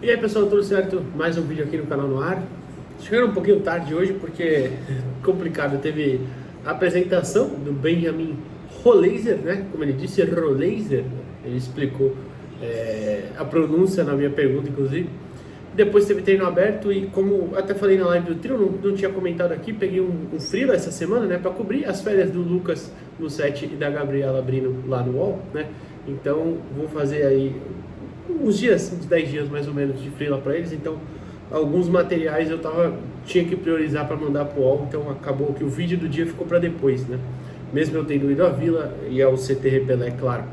E aí pessoal, tudo certo? Mais um vídeo aqui no canal no ar. Chegando um pouquinho tarde hoje porque complicado, teve a apresentação do Benjamin Rollaser, né? Como ele disse, Rollaser. Ele explicou a pronúncia na minha pergunta, inclusive. Depois teve treino aberto e, como até falei na live do trio, não tinha comentado aqui, peguei um freela essa semana, né? Para cobrir as férias do Lucas no set e da Gabriela Brino lá no UOL, né? Então vou fazer aí uns dias, uns 10 dias mais ou menos de freela para eles. Então alguns materiais tinha que priorizar para mandar pro UOL, então acabou que o vídeo do dia ficou para depois, né? Mesmo eu tendo ido à Vila e ao CT Repelé, claro.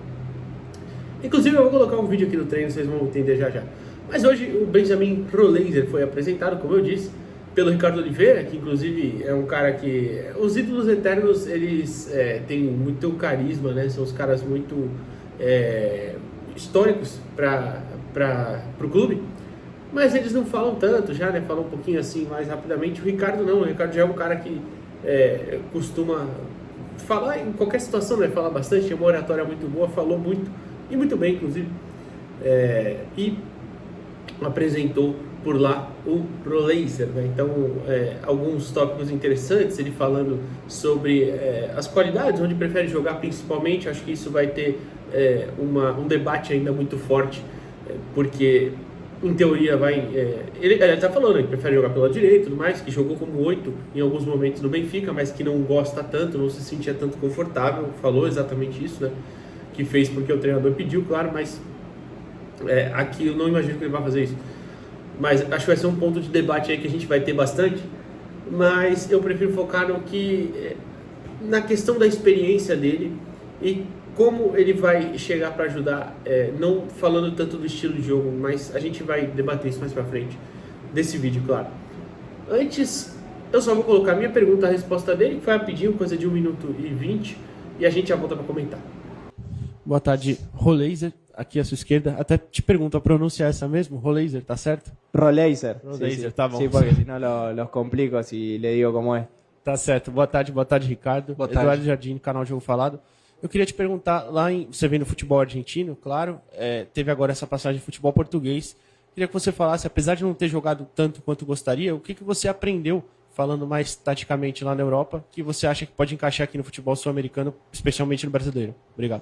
Inclusive eu vou colocar um vídeo aqui do treino, vocês vão entender já já. Mas hoje o Benjamin Rollaser foi apresentado, como eu disse, pelo Ricardo Oliveira, que inclusive é um cara que... Os ídolos eternos, eles têm muito carisma, né? São os caras muito históricos para o clube. Mas eles não falam tanto já, né? Falam um pouquinho assim mais rapidamente. O Ricardo não, o Ricardo já é um cara que costuma falar em qualquer situação, né? Fala bastante, tem uma oratória muito boa, falou muito e muito bem, inclusive. E apresentou por lá o Rollaser, né? Então alguns tópicos interessantes, ele falando sobre as qualidades, onde prefere jogar principalmente. Acho que isso vai ter um debate ainda muito forte, porque em teoria ele está falando que prefere jogar pela direita e tudo mais, que jogou como 8 em alguns momentos no Benfica, mas que não gosta tanto, não se sentia tanto confortável, falou exatamente isso, né? Que fez porque o treinador pediu, claro, mas aqui eu não imagino que ele vai fazer isso. Mas acho que vai ser um ponto de debate aí que a gente vai ter bastante. Mas eu prefiro focar na questão da experiência dele e como ele vai chegar para ajudar, não falando tanto do estilo de jogo, mas a gente vai debater isso mais para frente desse vídeo, claro. Antes, eu só vou colocar a minha pergunta, a resposta dele, que foi rapidinho, coisa de 1 minuto e 20, e a gente já volta para comentar. Boa tarde, Rollaser, aqui à sua esquerda. Até te pergunto, a pronúncia é essa mesmo? Rollaser, tá certo? Rollaser. Rollaser, tá bom. Sí, porque si no los complico si le digo como es. Tá certo. Boa tarde, Ricardo. Boa tarde. Eduardo Jardim, canal Jogo Falado. Eu queria te perguntar, você vem no futebol argentino, claro, teve agora essa passagem de futebol português. Queria que você falasse, apesar de não ter jogado tanto quanto gostaria, o que você aprendeu, falando mais taticamente lá na Europa, que você acha que pode encaixar aqui no futebol sul-americano, especialmente no brasileiro? Obrigado.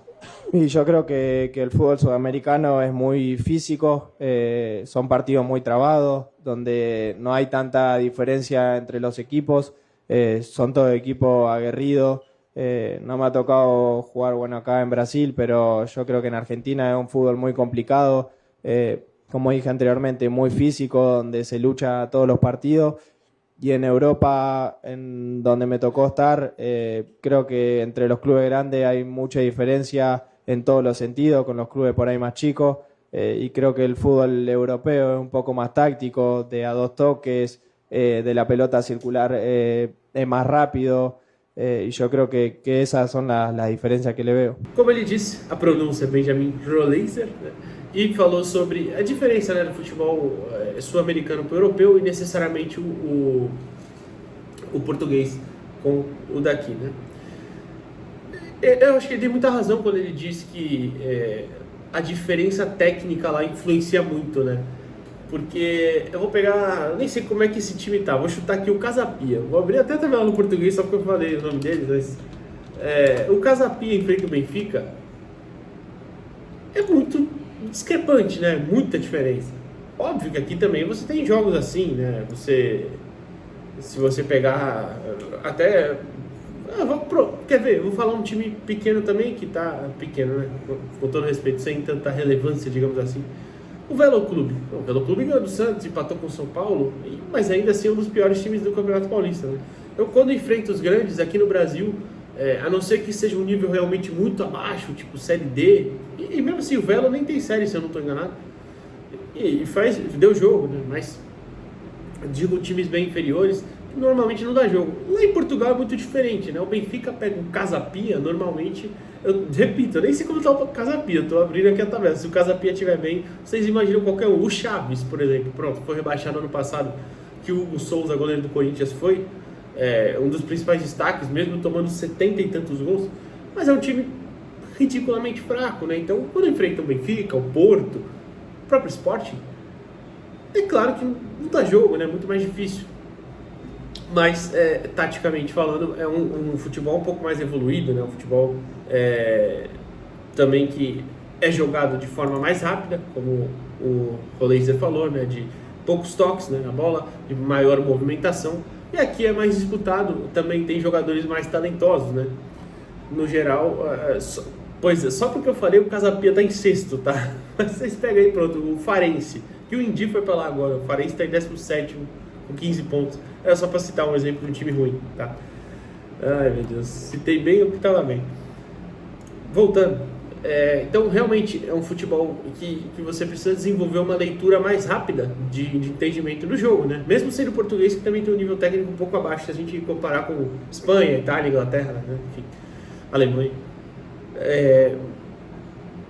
Y yo creo que el fútbol sudamericano es muy físico, son partidos muy trabados, donde no hay tanta diferencia entre los equipos, son todos equipos aguerridos. No me ha tocado jugar acá en Brasil, pero yo creo que en Argentina es un fútbol muy complicado, como dije anteriormente, muy físico, donde se lucha todos los partidos. Y en Europa, en donde me tocó estar, creo que entre los clubes grandes hay mucha diferencia en todos los sentidos, con los clubes por ahí más chicos, y creo que el fútbol europeo es un poco más táctico, de a 2 toques, de la pelota circular es más rápido, y yo creo que esas son las diferencias que le veo. Como ele disse, a pronúncia é Benjamin Rollaser, né? E falou sobre a diferença, né, do futebol sul-americano para o europeu e necessariamente o português com o daqui, né? Eu acho que ele tem muita razão quando ele diz que a diferença técnica lá influencia muito, né? Porque eu vou pegar, nem sei como é que esse time tá, vou chutar aqui o Casapia. Vou abrir até a tabela no português só porque eu falei o nome dele, mas o Casapia enfrenta o Benfica é muito discrepante, né? Muita diferença. Óbvio que aqui também você tem jogos assim, né? Se você pegar até... quer ver? Vou falar um time pequeno também, que tá pequeno, né? Com todo respeito, sem tanta relevância, digamos assim. O Velo Clube. O Velo Clube ganhou do Santos, empatou com o São Paulo, mas ainda assim é um dos piores times do Campeonato Paulista, né? Eu, quando enfrento os grandes aqui no Brasil, a não ser que seja um nível realmente muito abaixo, tipo Série D, e mesmo assim o Velo nem tem série, se eu não estou enganado, e deu jogo, né? Mas digo, times bem inferiores normalmente não dá jogo. Lá em Portugal é muito diferente, né? O Benfica pega um Casapia, normalmente, eu repito, eu nem sei como está o Casapia, eu estou abrindo aqui a tabela. Se o Casapia estiver bem, vocês imaginam qualquer um. O Chaves, por exemplo, pronto, foi rebaixado ano passado, que o Hugo Souza, goleiro do Corinthians, foi um dos principais destaques, mesmo tomando 70 e tantos gols, mas é um time ridiculamente fraco, né? Então, quando enfrenta o Benfica, o Porto, o próprio Sporting, É claro que não dá jogo, né? Muito mais difícil. Mas, taticamente falando, é um futebol um pouco mais evoluído, né? Um futebol também que é jogado de forma mais rápida, como o Roleiser falou, né? De poucos toques, né, na bola, de maior movimentação. E aqui é mais disputado, também tem jogadores mais talentosos, né? No geral, só porque eu falei o Casapia tá em sexto, tá? Mas vocês pegam aí, pronto, o Farense, que o Indy foi pra lá agora, o Farense tá em 17º, com 15 pontos. Era só pra citar um exemplo de um time ruim, tá? Ai, meu Deus, citei bem o que tava bem. Voltando, então realmente é um futebol que você precisa desenvolver uma leitura mais rápida de entendimento do jogo, né? Mesmo sendo português, que também tem um nível técnico um pouco abaixo, se a gente comparar com Espanha, Itália, Inglaterra, né? Enfim, Alemanha.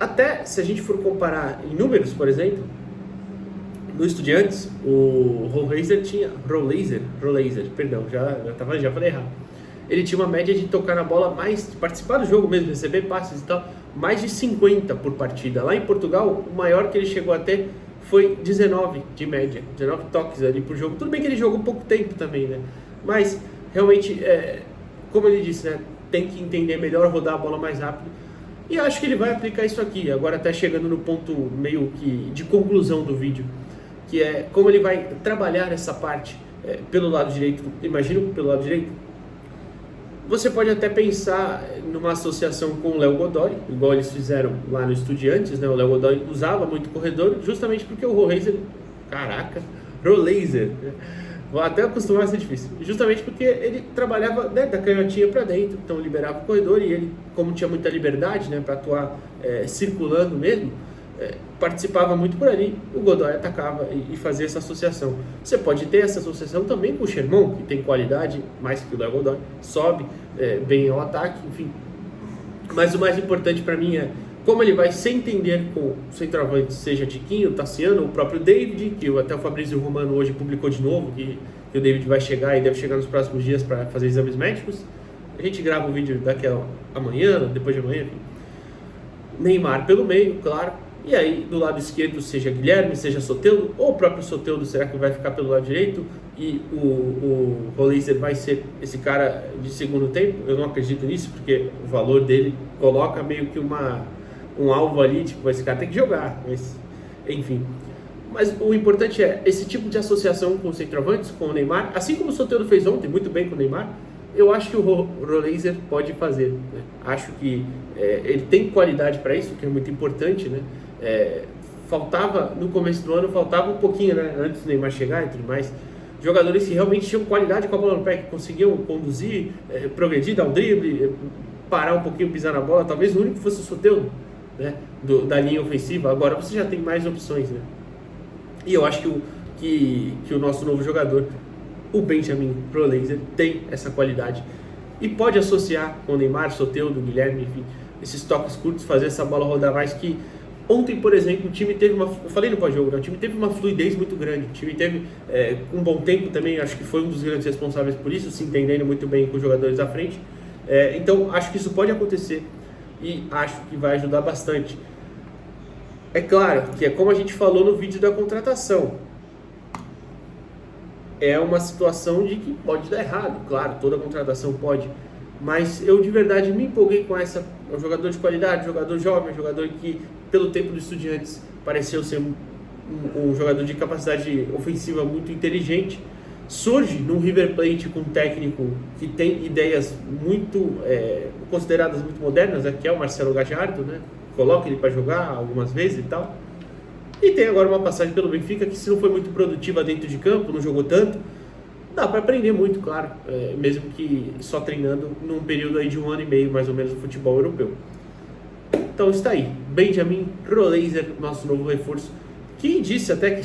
Até se a gente for comparar em números, por exemplo, no Estudiantes, o Roleiser, perdão, já falei errado. Ele tinha uma média de tocar na bola mais, de participar do jogo mesmo, receber passes e tal, mais de 50 por partida. Lá em Portugal, o maior que ele chegou a ter foi 19 de média, 19 toques ali por jogo. Tudo bem que ele jogou pouco tempo também, né? Mas, realmente, como ele disse, né? Tem que entender melhor, rodar a bola mais rápido. E acho que ele vai aplicar isso aqui, agora até chegando no ponto meio que de conclusão do vídeo, que é como ele vai trabalhar essa parte pelo lado direito. Imagino pelo lado direito. Você pode até pensar numa associação com o Léo Godoy, igual eles fizeram lá no Estudiantes, né? O Léo Godoy usava muito corredor, justamente porque o Roleiser, vou até acostumar a ser difícil, justamente porque ele trabalhava, né, da canhotinha para dentro, então liberava o corredor e ele, como tinha muita liberdade, né, para atuar circulando mesmo, participava muito por ali, o Godoy atacava e fazia essa associação. Você pode ter essa associação também com o Sherman, que tem qualidade mais que o Léo Godoy, sobe bem ao ataque, enfim. Mas o mais importante para mim é como ele vai se entender com o centroavante, seja Tiquinho, Tassiano, o próprio David, que até o Fabrício Romano hoje publicou de novo, que o David vai chegar e deve chegar nos próximos dias para fazer exames médicos. A gente grava o vídeo daqui a amanhã, depois de amanhã, enfim. Neymar pelo meio, claro. E aí, do lado esquerdo, seja Guilherme, seja Soteldo, ou o próprio Soteldo, será que vai ficar pelo lado direito? E o Roleiser vai ser esse cara de segundo tempo? Eu não acredito nisso, porque o valor dele coloca meio que um alvo ali, tipo, esse cara tem que jogar, mas, enfim. Mas o importante é esse tipo de associação com os centroavantes, com o Neymar, assim como o Soteldo fez ontem, muito bem com o Neymar, eu acho que o Roleiser pode fazer, né? Acho que ele tem qualidade para isso, que é muito importante, né? Faltava, no começo do ano, faltava um pouquinho, né? Antes do Neymar chegar e tudo mais, jogadores que realmente tinham qualidade com a bola no pé, que conseguiam conduzir, progredir, dar um drible, parar um pouquinho, pisar na bola. Talvez o único fosse o Soteldo, né? Da linha ofensiva. Agora você já tem mais opções, né? E eu acho que o nosso novo jogador, o Benjamin Roleiser, tem essa qualidade e pode associar com o Neymar, Soteldo, Guilherme, enfim, esses toques curtos, fazer essa bola rodar mais. Que ontem, por exemplo, o time teve eu falei no pós-jogo, né? O time teve uma fluidez muito grande, o time teve um bom tempo também, acho que foi um dos grandes responsáveis por isso, se entendendo muito bem com os jogadores à frente. Então acho que isso pode acontecer e acho que vai ajudar bastante. É claro que é como a gente falou no vídeo da contratação, é uma situação de que pode dar errado, claro, toda contratação pode, mas eu de verdade me empolguei com um jogador de qualidade, jogador jovem, um jogador que pelo tempo dos Estudiantes pareceu ser um jogador de capacidade ofensiva muito inteligente, surge num River Plate com um técnico que tem ideias muito consideradas muito modernas, que é o Marcelo Gallardo, né? Coloca ele para jogar algumas vezes e tal. E tem agora uma passagem pelo Benfica que, se não foi muito produtiva dentro de campo, não jogou tanto, dá para aprender muito, claro, mesmo que só treinando num período aí de 1 ano e meio, mais ou menos, no futebol europeu. Então está aí, Benjamin Roleiser, nosso novo reforço, que disse até que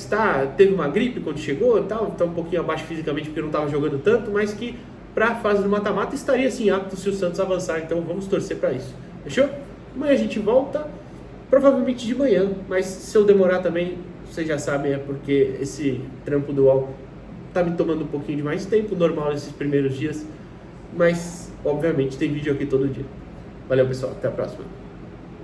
teve uma gripe quando chegou e tal, está um pouquinho abaixo fisicamente porque não estava jogando tanto, mas que para a fase do mata-mata estaria assim apto se o Santos avançar, então vamos torcer para isso. Fechou? Amanhã a gente volta, provavelmente de manhã, mas se eu demorar também, vocês já sabem, é porque esse trampo do UOL tá me tomando um pouquinho de mais tempo, normal nesses primeiros dias, mas obviamente tem vídeo aqui todo dia. Valeu, pessoal, até a próxima.